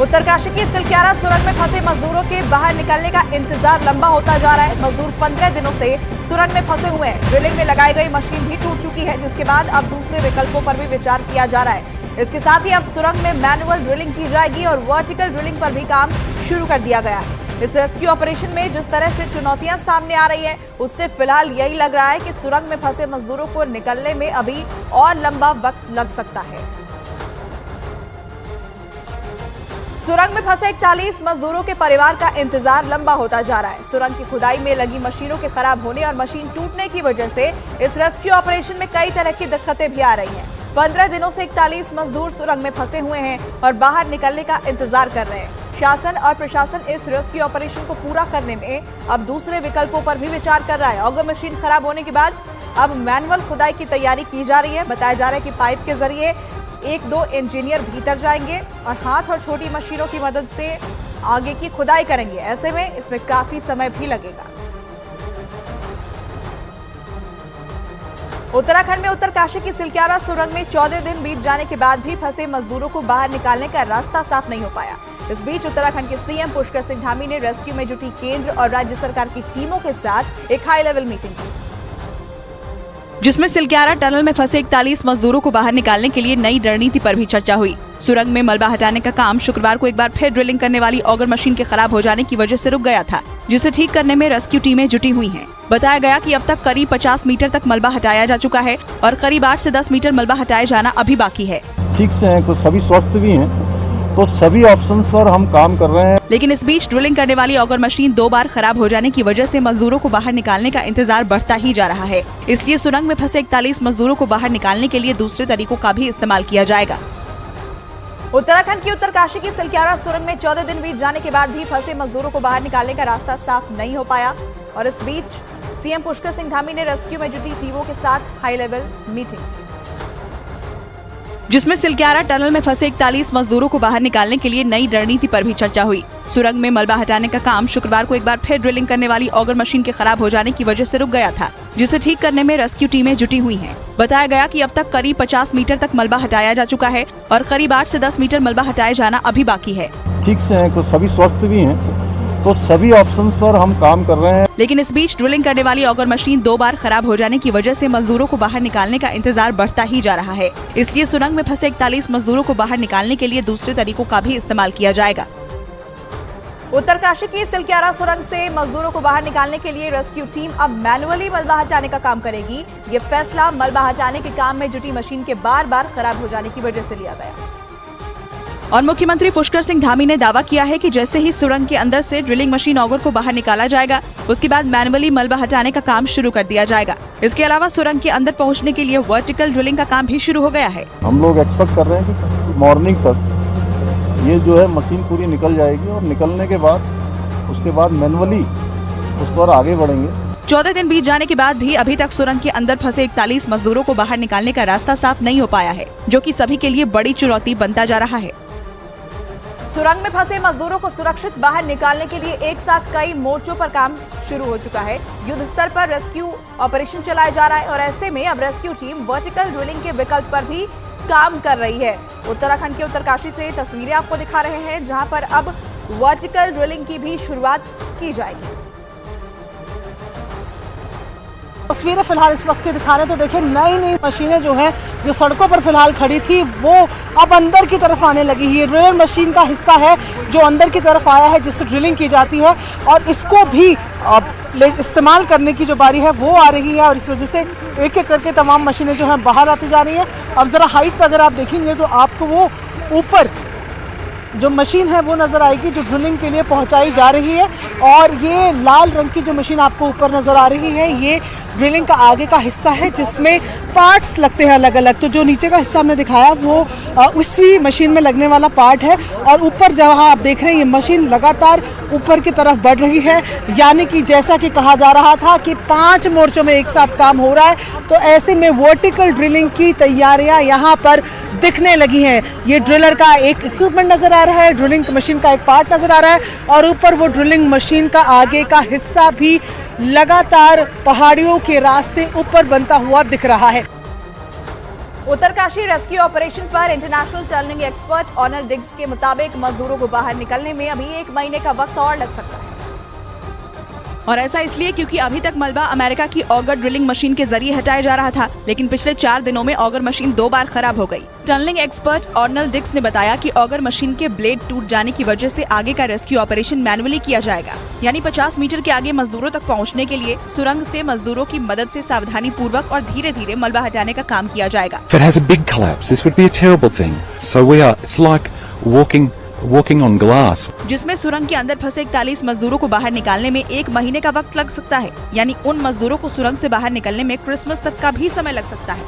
उत्तरकाशी की सिलक्यारा सुरंग में फंसे मजदूरों के बाहर निकलने का इंतजार लंबा होता जा रहा है। मजदूर 15 दिनों से सुरंग में फंसे हुए हैं। ड्रिलिंग में लगाई गई मशीन भी टूट चुकी है, जिसके बाद अब दूसरे विकल्पों पर भी विचार किया जा रहा है। इसके साथ ही अब सुरंग में मैनुअल ड्रिलिंग की जाएगी और वर्टिकल ड्रिलिंग पर भी काम शुरू कर दिया गया है। इस रेस्क्यू ऑपरेशन में जिस तरह से चुनौतियां सामने आ रही है, उससे फिलहाल यही लग रहा है कि सुरंग में फंसे मजदूरों को निकलने में अभी और लंबा वक्त लग सकता है। सुरंग में फंसे 41 मजदूरों के परिवार का इंतजार लंबा होता जा रहा है। सुरंग की खुदाई में लगी मशीनों के खराब होने और मशीन टूटने की वजह से इस रेस्क्यू ऑपरेशन में कई तरह की दिक्कतें भी आ रही हैं। 15 दिनों से 41 मजदूर सुरंग में फंसे हुए हैं और बाहर निकलने का इंतजार कर रहे हैं। शासन और प्रशासन इस रेस्क्यू ऑपरेशन को पूरा करने में अब दूसरे विकल्पों पर भी विचार कर रहा है। ऑगर मशीन खराब होने के बाद अब मैनुअल खुदाई की तैयारी की जा रही है। बताया जा रहा है कि पाइप के जरिए 1-2 इंजीनियर भीतर जाएंगे और हाथ और छोटी मशीनों की मदद से आगे की खुदाई करेंगे। ऐसे में इसमें काफी समय भी लगेगा। उत्तराखंड में उत्तरकाशी की सिलक्यारा सुरंग में 14 दिन बीत जाने के बाद भी फंसे मजदूरों को बाहर निकालने का रास्ता साफ नहीं हो पाया। इस बीच उत्तराखंड के सीएम पुष्कर सिंह धामी ने रेस्क्यू में जुटी केंद्र और राज्य सरकार की टीमों के साथ एक हाई लेवल मीटिंग की, जिसमें सिलक्यारा टनल में फंसे 41 मजदूरों को बाहर निकालने के लिए नई रणनीति पर भी चर्चा हुई। सुरंग में मलबा हटाने का काम शुक्रवार को एक बार फिर ड्रिलिंग करने वाली ऑगर मशीन के खराब हो जाने की वजह से रुक गया था, जिसे ठीक करने में रेस्क्यू टीमें जुटी हुई हैं। बताया गया कि अब तक करीब 50 मीटर तक मलबा हटाया जा चुका है और करीब 8 से 10 मीटर मलबा हटाया जाना अभी बाकी है। ठीक से हैं, कुछ सभी स्वस्थ भी हैं, तो सभी ऑप्शंस पर हम काम कर रहे हैं। लेकिन इस बीच ड्रिलिंग करने वाली ऑगर मशीन 2 बार खराब हो जाने की वजह से मजदूरों को बाहर निकालने का इंतजार बढ़ता ही जा रहा है। इसलिए सुरंग में फंसे 41 मजदूरों को बाहर निकालने के लिए दूसरे तरीकों का भी इस्तेमाल किया जाएगा। उत्तराखंड की उत्तरकाशी की सिलक्यारा सुरंग में 14 दिन बीत जाने के बाद भी फंसे मजदूरों को बाहर निकालने का रास्ता साफ नहीं हो पाया और इस बीच सीएम पुष्कर सिंह धामी ने रेस्क्यू में जुटी टीमों के साथ हाई लेवल मीटिंग, जिसमें सिलक्यारा टनल में फंसे 41 मजदूरों को बाहर निकालने के लिए नई रणनीति पर भी चर्चा हुई। सुरंग में मलबा हटाने का काम शुक्रवार को एक बार फिर ड्रिलिंग करने वाली ऑगर मशीन के खराब हो जाने की वजह से रुक गया था, जिसे ठीक करने में रेस्क्यू टीमें जुटी हुई हैं। बताया गया कि अब तक करीब 50 मीटर तक मलबा हटाया जा चुका है और करीब 8 से 10 मीटर मलबा हटाया जाना अभी बाकी है। ठीक से हैं, कुछ सभी स्वस्थ भी हैं, तो सभी ऑप्शंस पर हम काम कर रहे हैं। लेकिन इस बीच ड्रिलिंग करने वाली ऑगर मशीन 2 बार खराब हो जाने की वजह से मजदूरों को बाहर निकालने का इंतजार बढ़ता ही जा रहा है। इसलिए सुरंग में फंसे 41 मजदूरों को बाहर निकालने के लिए दूसरे तरीकों का भी इस्तेमाल किया जाएगा। उत्तरकाशी की सिलक्यारा सुरंग से मजदूरों को बाहर निकालने के लिए रेस्क्यू टीम अब मैनुअली मलबा हटाने का काम करेगी। ये फैसला मलबा हटाने के काम में जुटी मशीन के बार खराब हो जाने की वजह से लिया गया और मुख्यमंत्री पुष्कर सिंह धामी ने दावा किया है कि जैसे ही सुरंग के अंदर से ड्रिलिंग मशीन ऑगर को बाहर निकाला जाएगा, उसके बाद मैनुअली मलबा हटाने का काम शुरू कर दिया जाएगा। इसके अलावा सुरंग के अंदर पहुंचने के लिए वर्टिकल ड्रिलिंग का काम भी शुरू हो गया है। हम लोग एक्सपेक्ट कर रहे हैं कि मॉर्निंग तक ये जो है मशीन पूरी निकल जाएगी और निकलने के बाद उसके बाद मैनुअली उस पर आगे बढ़ेंगे। 14 दिन बीत जाने के बाद भी अभी तक सुरंग के अंदर फंसे 41 मजदूरों को बाहर निकालने का रास्ता साफ नहीं हो पाया है, जो कि सभी के लिए बड़ी चुनौती बनता जा रहा है। सुरंग में फंसे मजदूरों को सुरक्षित बाहर निकालने के लिए एक साथ कई मोर्चों पर काम शुरू हो चुका है। युद्ध स्तर पर रेस्क्यू ऑपरेशन चलाया जा रहा है और ऐसे में अब रेस्क्यू टीम वर्टिकल ड्रिलिंग के विकल्प पर भी काम कर रही है। उत्तराखंड के उत्तरकाशी से तस्वीरें आपको दिखा रहे हैं, जहां पर अब वर्टिकल ड्रिलिंग की भी शुरुआत की जाएगी। तस्वीरें फिलहाल इस वक्त की दिखा रहे हैं, तो देखिए नई मशीनें जो हैं, जो सड़कों पर फिलहाल खड़ी थी, वो अब अंदर की तरफ आने लगी है। ये ड्रिलर मशीन का हिस्सा है जो अंदर की तरफ आया है, जिससे ड्रिलिंग की जाती है और इसको भी इस्तेमाल करने की जो बारी है वो आ रही है और इस वजह से एक एक करके तमाम मशीनें जो हैं बाहर आती जा रही हैं। अब ज़रा हाइट पर अगर आप देखेंगे तो आपको वो ऊपर जो मशीन है वो नज़र आएगी, जो ड्रिलिंग के लिए पहुंचाई जा रही है। और ये लाल रंग की जो मशीन आपको ऊपर नज़र आ रही है, ये ड्रिलिंग का आगे का हिस्सा है, जिसमें पार्ट्स लगते हैं अलग अलग। तो जो नीचे का हिस्सा हमने दिखाया वो उसी मशीन में लगने वाला पार्ट है और ऊपर जहाँ आप देख रहे हैं ये मशीन लगातार ऊपर की तरफ बढ़ रही है। यानी कि जैसा कि कहा जा रहा था कि 5 मोर्चों में एक साथ काम हो रहा है, तो ऐसे में वर्टिकल ड्रिलिंग की तैयारियां यहाँ पर दिखने लगी हैं। ये ड्रिलर का एक इक्विपमेंट नज़र आ रहा है, ड्रिलिंग मशीन का एक पार्ट नज़र आ रहा है और ऊपर वो ड्रिलिंग मशीन का आगे का हिस्सा भी लगातार पहाड़ियों के रास्ते ऊपर बनता हुआ दिख रहा है। उत्तरकाशी रेस्क्यू ऑपरेशन पर इंटरनेशनल टनलिंग एक्सपर्ट ऑनल डिग्स के मुताबिक मजदूरों को बाहर निकलने में अभी 1 महीने का वक्त और लग सकता है। और ऐसा इसलिए क्योंकि अभी तक मलबा अमेरिका की ऑगर ड्रिलिंग मशीन के जरिए हटाया जा रहा था, लेकिन पिछले 4 दिनों में ऑगर मशीन 2 बार खराब हो गई। टनलिंग एक्सपर्ट ऑर्नल डिग्स ने बताया कि ऑगर मशीन के ब्लेड टूट जाने की वजह से आगे का रेस्क्यू ऑपरेशन मैनुअली किया जाएगा, यानी 50 मीटर के आगे मजदूरों तक पहुंचने के लिए सुरंग से मजदूरों की मदद से सावधानी पूर्वक और धीरे धीरे मलबा हटाने का काम किया जाएगा। If it has a big collapse, this would be a terrible thing. So it's like walking on glass. जिसमें सुरंग के अंदर फंसे 41 मजदूरों को बाहर निकालने में 1 महीने का वक्त लग सकता है, यानी उन मजदूरों को सुरंग से बाहर निकलने में क्रिसमस तक का भी समय लग सकता है।